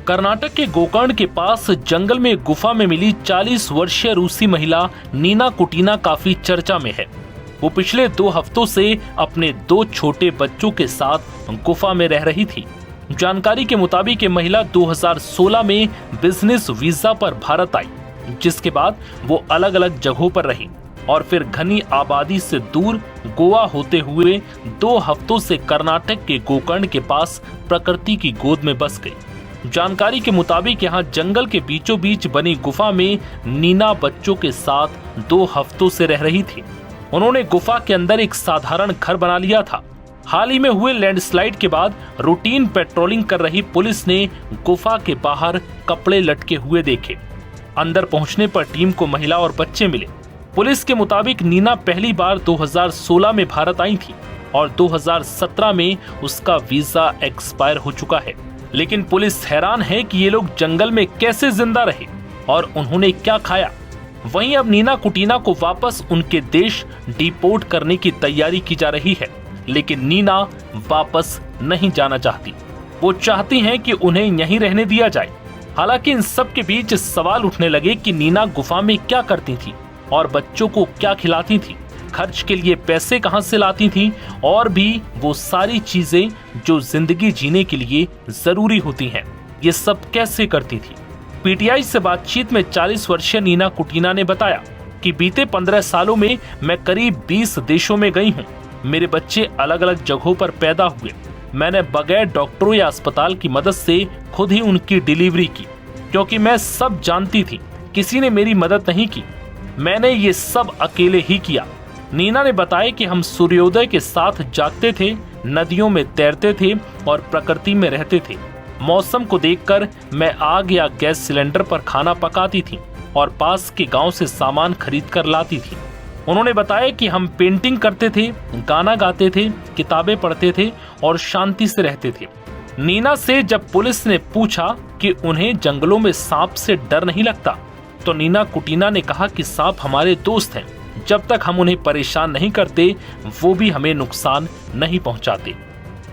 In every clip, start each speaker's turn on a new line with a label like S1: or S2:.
S1: कर्नाटक के गोकर्ण के पास जंगल में गुफा में मिली 40 वर्षीय रूसी महिला नीना कुटीना काफी चर्चा में है। वो पिछले 2 हफ्तों से अपने 2 छोटे बच्चों के साथ गुफा में रह रही थी। जानकारी के मुताबिक ये महिला 2016 में बिजनेस वीजा पर भारत आई, जिसके बाद वो अलग अलग जगहों पर रही और फिर घनी आबादी से दूर गोवा होते हुए 2 हफ्तों से कर्नाटक के गोकर्ण के पास प्रकृति की गोद में बस गई। जानकारी के मुताबिक यहाँ जंगल के बीचों बीच बनी गुफा में नीना बच्चों के साथ 2 हफ्तों से रह रही थी। उन्होंने गुफा के अंदर एक साधारण घर बना लिया था। हाल ही में हुए लैंडस्लाइड के बाद रूटीन पेट्रोलिंग कर रही पुलिस ने गुफा के बाहर कपड़े लटके हुए देखे। अंदर पहुंचने पर टीम को महिला और बच्चे मिले। पुलिस के मुताबिक नीना पहली बार 2016 में भारत आई थी और 2017 में उसका वीजा एक्सपायर हो चुका है। लेकिन पुलिस हैरान है कि ये लोग जंगल में कैसे जिंदा रहे और उन्होंने क्या खाया। वहीं अब नीना कुटीना को वापस उनके देश डिपोर्ट करने की तैयारी की जा रही है, लेकिन नीना वापस नहीं जाना चाहती। वो चाहती हैं कि उन्हें यहीं रहने दिया जाए। हालांकि इन सब के बीच सवाल उठने लगे कि नीना गुफा में क्या करती थी और बच्चों को क्या खिलाती थी, खर्च के लिए पैसे कहां से लाती थी और भी वो सारी चीजें जो जिंदगी जीने के लिए जरूरी होती हैं, ये सब कैसे करती थी। पीटीआई से बातचीत में 40 वर्षीय नीना कुटीना ने बताया कि बीते 15 सालों में मैं करीब 20 देशों में गई हूँ। मेरे बच्चे अलग अलग जगहों पर पैदा हुए। मैंने बगैर डॉक्टरों या अस्पताल की मदद से खुद ही उनकी डिलीवरी की, क्योंकि मैं सब जानती थी, किसी ने मेरी मदद नहीं की। मैंने ये सब अकेले ही किया। नीना ने बताया कि हम सूर्योदय के साथ जागते थे, नदियों में तैरते थे और प्रकृति में रहते थे। मौसम को देखकर मैं आग या गैस सिलेंडर पर खाना पकाती थी और पास के गांव से सामान खरीद कर लाती थी। उन्होंने बताया कि हम पेंटिंग करते थे, गाना गाते थे, किताबें पढ़ते थे और शांति से रहते थे। नीना से जब पुलिस ने पूछा कि उन्हें जंगलों में सांप से डर नहीं लगता, तो नीना कुटीना ने कहा कि सांप हमारे दोस्त हैं। जब तक हम उन्हें परेशान नहीं करते, वो भी हमें नुकसान नहीं पहुंचाते।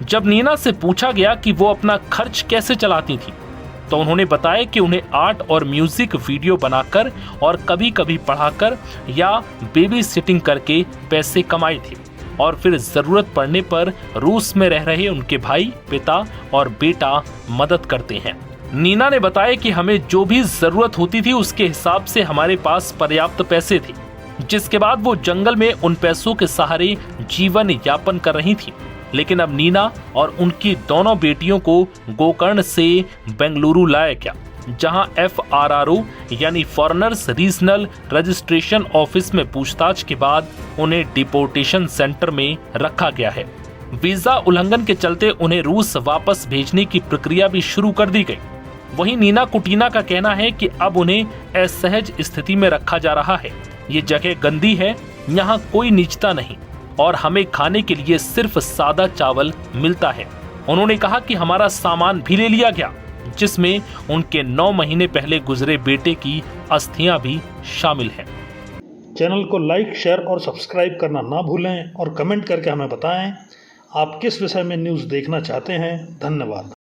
S1: जब नीना से पूछा गया कि वो अपना खर्च कैसे चलाती थी, तो उन्होंने बताया कि उन्हें आर्ट और म्यूजिक वीडियो बनाकर और कभी कभी पढ़ाकर या बेबी सिटिंग करके पैसे कमाए थे और फिर जरूरत पड़ने पर रूस में रह रहे उनके भाई, पिता और बेटा मदद करते हैं। नीना ने बताया कि हमें जो भी जरूरत होती थी उसके हिसाब से हमारे पास पर्याप्त पैसे थे, जिसके बाद वो जंगल में उन पैसों के सहारे जीवन यापन कर रही थी। लेकिन अब नीना और उनकी दोनों बेटियों को गोकर्ण से बेंगलुरु लाया गया, जहां FRRO यानी फॉरेनर्स रीजनल रजिस्ट्रेशन ऑफिस में पूछताछ के बाद उन्हें डिपोर्टेशन सेंटर में रखा गया है। वीजा उल्लंघन के चलते उन्हें रूस वापस भेजने की प्रक्रिया भी शुरू कर दी गई। वहीं नीना कुटीना का कहना है कि अब उन्हें असहज स्थिति में रखा जा रहा है। ये जगह गंदी है, यहाँ कोई नीचता नहीं और हमें खाने के लिए सिर्फ सादा चावल मिलता है। उन्होंने कहा कि हमारा सामान भी ले लिया गया, जिसमें उनके 9 महीने पहले गुजरे बेटे की अस्थियां भी शामिल हैं।
S2: चैनल को लाइक, शेयर और सब्सक्राइब करना ना भूलें और कमेंट करके हमें बताएं आप किस विषय में न्यूज़ देखना चाहते हैं। धन्यवाद।